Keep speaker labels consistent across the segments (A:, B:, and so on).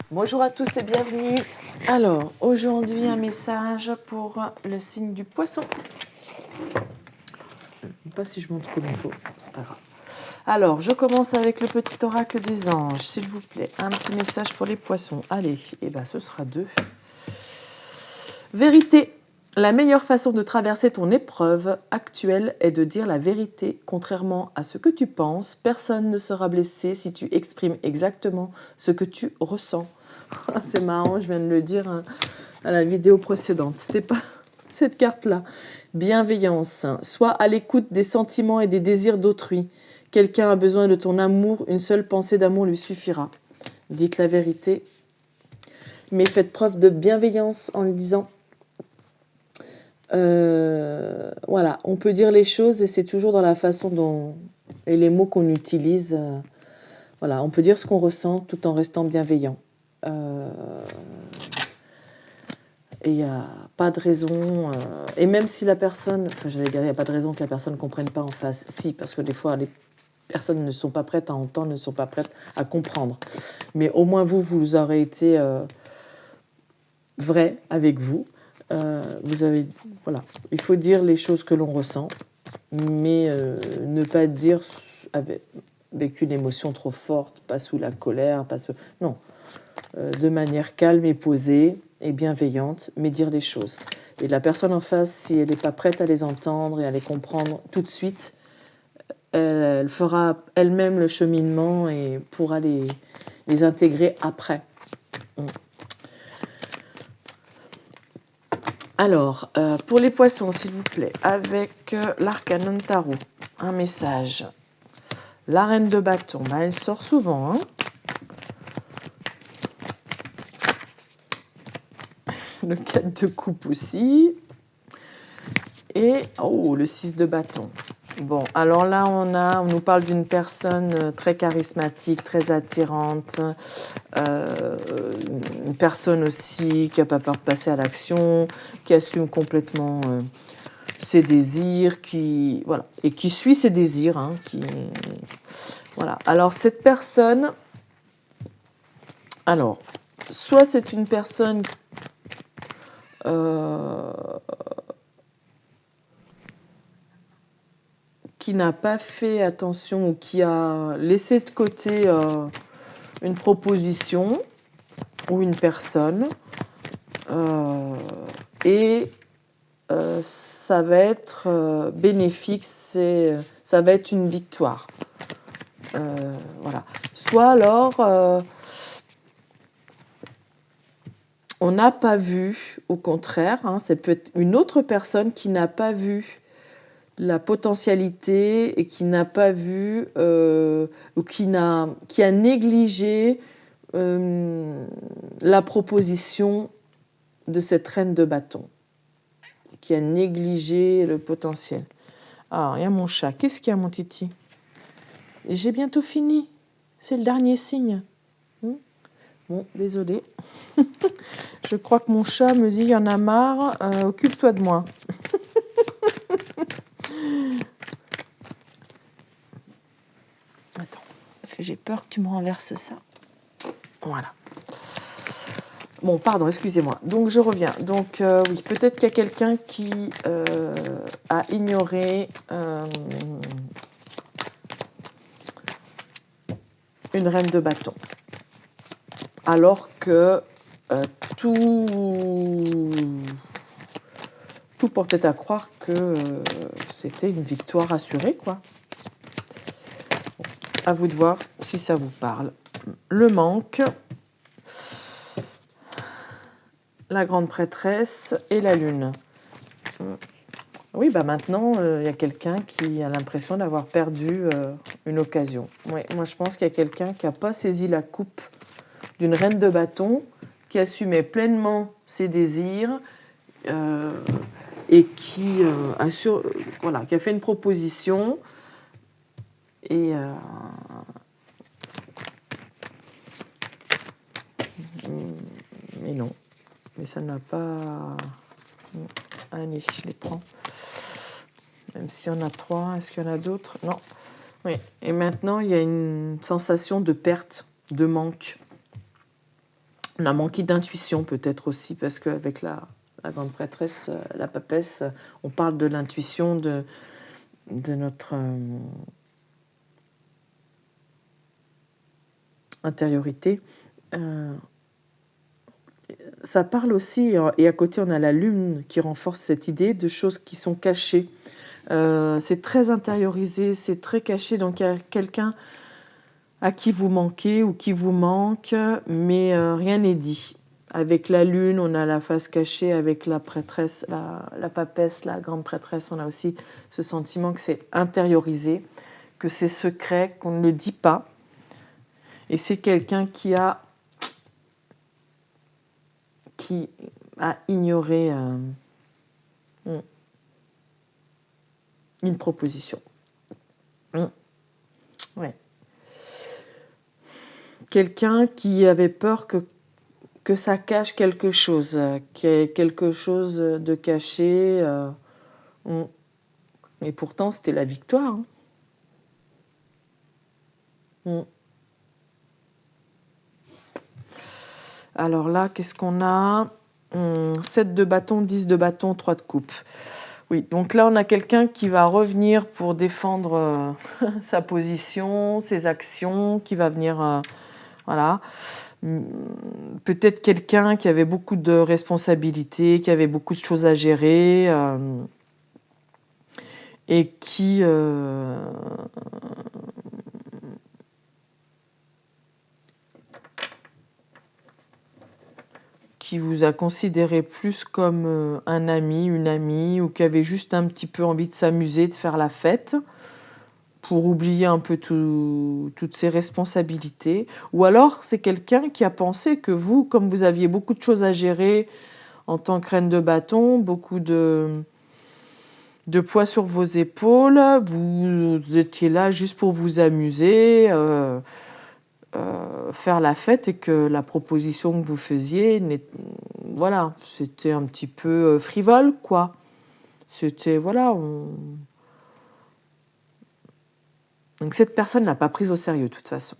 A: Bonjour à tous et bienvenue. Alors, aujourd'hui, un message pour le signe du poisson. Je ne sais pas si je monte comme il faut, c'est pas grave. Alors, je commence avec le petit oracle des anges, s'il vous plaît. Un petit message pour les poissons. Allez, et ben ce sera 2. Vérité. La meilleure façon de traverser ton épreuve actuelle est de dire la vérité. Contrairement à ce que tu penses, personne ne sera blessé si tu exprimes exactement ce que tu ressens. C'est marrant, je viens de le dire à la vidéo précédente. C'était pas cette carte-là. Bienveillance. Sois à l'écoute des sentiments et des désirs d'autrui. Quelqu'un a besoin de ton amour, une seule pensée d'amour lui suffira. Dites la vérité, mais faites preuve de bienveillance en le disant. Voilà, on peut dire les choses et c'est toujours dans la façon dont et les mots qu'on utilise. Voilà, on peut dire ce qu'on ressent tout en restant bienveillant. Et il n'y a pas de raison, et même si la personne, enfin j'allais dire, il n'y a pas de raison que la personne ne comprenne pas en face. Si, parce que des fois, les personnes ne sont pas prêtes à entendre, ne sont pas prêtes à comprendre. Mais au moins vous aurez été vrai avec vous. Vous avez, voilà, il faut dire les choses que l'on ressent, mais ne pas dire avec une émotion trop forte, pas sous la colère, non, de manière calme et posée et bienveillante, mais dire les choses. Et la personne en face, si elle n'est pas prête à les entendre et à les comprendre tout de suite, elle fera elle-même le cheminement et pourra les intégrer après. Alors, pour les poissons, s'il vous plaît, avec l'arcanon tarot, un message. La reine de bâton, elle sort souvent, hein. Le 4 de coupe aussi. Et le 6 de bâton. Bon, alors là, on nous parle d'une personne très charismatique, très attirante, une personne aussi qui n'a pas peur de passer à l'action, qui assume complètement ses désirs, voilà, et qui suit ses désirs, hein, voilà. Alors cette personne, soit c'est une personne qui n'a pas fait attention ou qui a laissé de côté une proposition ou une personne, et ça va être bénéfique, ça va être une victoire. Voilà. Soit alors on n'a pas vu, au contraire, hein, c'est peut-être une autre personne qui n'a pas vu la potentialité et qui n'a pas vu ou qui a négligé la proposition de cette reine de bâton, qui a négligé le potentiel. Ah, il y a mon chat. Qu'est-ce qu'il y a, mon titi? J'ai bientôt fini. C'est le dernier signe. Bon, désolé. Je crois que mon chat me dit, il y en a marre, occupe-toi de moi. Attends, parce que j'ai peur que tu me renverses ça. Voilà. Bon, pardon, excusez-moi. Donc, je reviens. Donc, oui, peut-être qu'il y a quelqu'un qui a ignoré une reine de bâton. Alors que tout portait à croire que c'était une victoire assurée, quoi. Bon, à vous de voir si ça vous parle. Le manque, la grande prêtresse et la lune. Oui, maintenant, il y a quelqu'un qui a l'impression d'avoir perdu une occasion. Ouais, moi, je pense qu'il y a quelqu'un qui n'a pas saisi la coupe d'une reine de bâton, qui assumait pleinement ses désirs et qui a fait une proposition et mais non, mais ça n'a pas. Allez, je les prends. Même s'il y en a 3, est-ce qu'il y en a d'autres? Non. Oui. Et maintenant, il y a une sensation de perte, de manque. On a manqué d'intuition peut-être aussi, parce qu'avec la grande prêtresse, la papesse, on parle de l'intuition, de notre intériorité. Ça parle aussi, et à côté on a la lune qui renforce cette idée de choses qui sont cachées. C'est très intériorisé, c'est très caché, donc il y a quelqu'un à qui vous manquez ou qui vous manque, mais rien n'est dit. Avec la lune, on a la face cachée, avec la prêtresse, la papesse, la grande prêtresse, on a aussi ce sentiment que c'est intériorisé, que c'est secret, qu'on ne le dit pas. Et c'est quelqu'un qui a ignoré une proposition. Ouais. Quelqu'un qui avait peur que ça cache quelque chose, qu'il y ait quelque chose de caché. Et pourtant, c'était la victoire. Alors là, qu'est-ce qu'on a 7 de bâton, 10 de bâton, 3 de coupe. Oui, donc là, on a quelqu'un qui va revenir pour défendre sa position, ses actions, qui va venir... voilà. Peut-être quelqu'un qui avait beaucoup de responsabilités, qui avait beaucoup de choses à gérer, et qui vous a considéré plus comme un ami, une amie, ou qui avait juste un petit peu envie de s'amuser, de faire la fête, pour oublier un peu toutes ses responsabilités. Ou alors, c'est quelqu'un qui a pensé que vous, comme vous aviez beaucoup de choses à gérer en tant que reine de bâton, beaucoup de poids sur vos épaules, vous étiez là juste pour vous amuser, faire la fête, et que la proposition que vous faisiez, voilà, c'était un petit peu frivole, quoi. C'était, voilà, donc cette personne ne l'a pas prise au sérieux, de toute façon.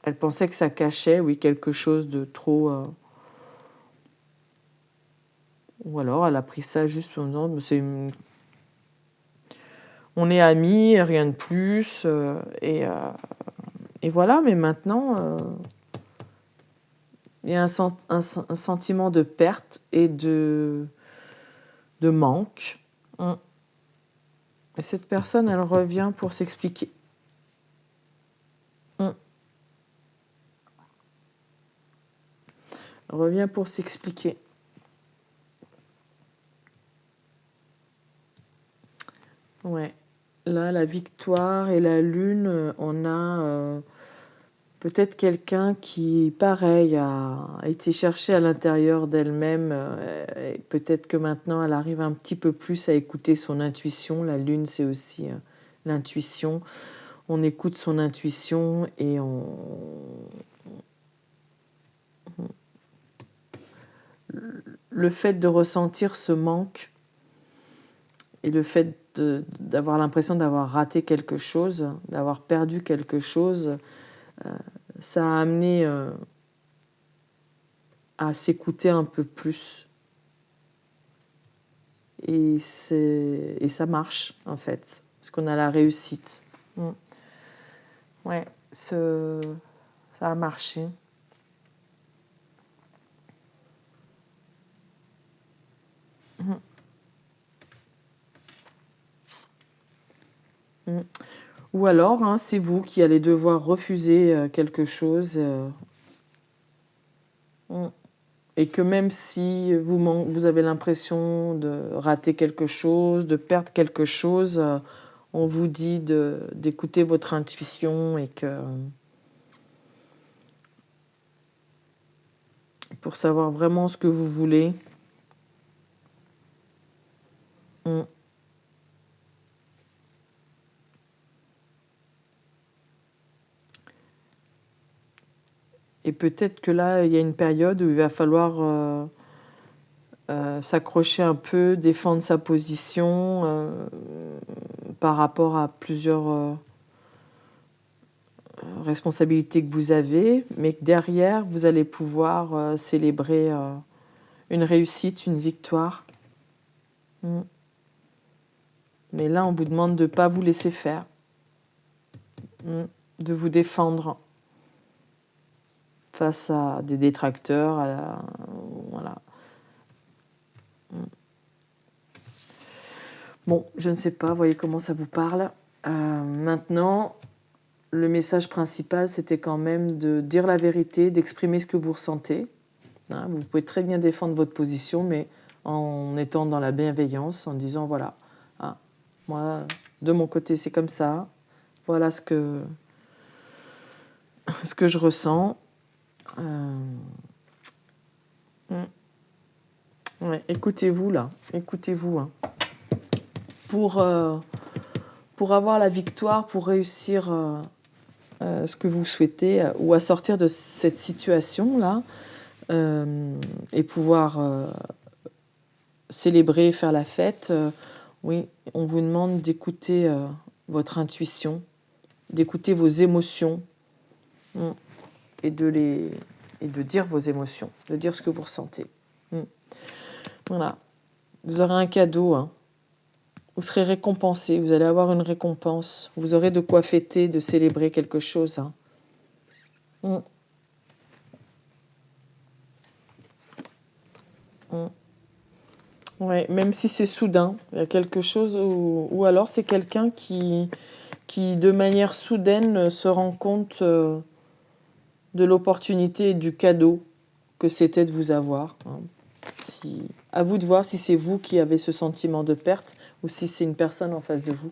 A: Elle pensait que ça cachait, oui, quelque chose de trop... Ou alors elle a pris ça juste en disant, on est amis, rien de plus, et voilà, mais maintenant, il y a un sentiment de perte et de manque. Et cette personne, elle revient pour s'expliquer. Elle revient pour s'expliquer. Ouais. Là, la victoire et la lune, on a peut-être quelqu'un qui, pareil, a été chercher à l'intérieur d'elle-même. Et peut-être que maintenant, elle arrive un petit peu plus à écouter son intuition. La lune, c'est aussi l'intuition. On écoute son intuition et le fait de ressentir ce manque et le fait d'avoir l'impression d'avoir raté quelque chose, d'avoir perdu quelque chose, ça a amené à s'écouter un peu plus. Et ça marche, en fait, parce qu'on a la réussite. Ouais, ça a marché. Ou alors, c'est vous qui allez devoir refuser quelque chose, et que même si vous avez l'impression de rater quelque chose, de perdre quelque chose, on vous dit d'écouter votre intuition, et que pour savoir vraiment ce que vous voulez. Et peut-être que là, il y a une période où il va falloir s'accrocher un peu, défendre sa position par rapport à plusieurs responsabilités que vous avez, mais que derrière, vous allez pouvoir célébrer une réussite, une victoire. Mm. Mais là, on vous demande de ne pas vous laisser faire, de vous défendre face à des détracteurs. Voilà. Bon, je ne sais pas, voyez comment ça vous parle. Maintenant, le message principal, c'était quand même de dire la vérité, d'exprimer ce que vous ressentez. Hein, vous pouvez très bien défendre votre position, mais en étant dans la bienveillance, en disant voilà, hein, moi, de mon côté, c'est comme ça. Voilà ce que je ressens. Ouais, écoutez-vous là, écoutez-vous. Hein. Pour avoir la victoire, pour réussir ce que vous souhaitez, ou à sortir de cette situation-là, et pouvoir célébrer, faire la fête, oui, on vous demande d'écouter votre intuition, d'écouter vos émotions, et de dire vos émotions, de dire ce que vous ressentez. Voilà. Vous aurez un cadeau, hein. Vous serez récompensé, vous allez avoir une récompense. Vous aurez de quoi fêter, de célébrer quelque chose. Hein. Ouais, même si c'est soudain, il y a quelque chose, ou alors c'est quelqu'un qui, de manière soudaine, se rend compte de l'opportunité et du cadeau que c'était de vous avoir. Hein. À vous de voir si c'est vous qui avez ce sentiment de perte ou si c'est une personne en face de vous.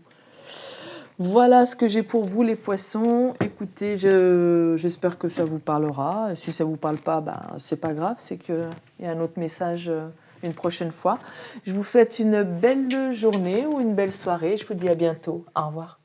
A: Voilà ce que j'ai pour vous, les poissons. Écoutez, j'espère que ça vous parlera. Si ça ne vous parle pas, c'est pas grave, c'est qu'il y a un autre message une prochaine fois. Je vous souhaite une belle journée ou une belle soirée. Je vous dis à bientôt. Au revoir.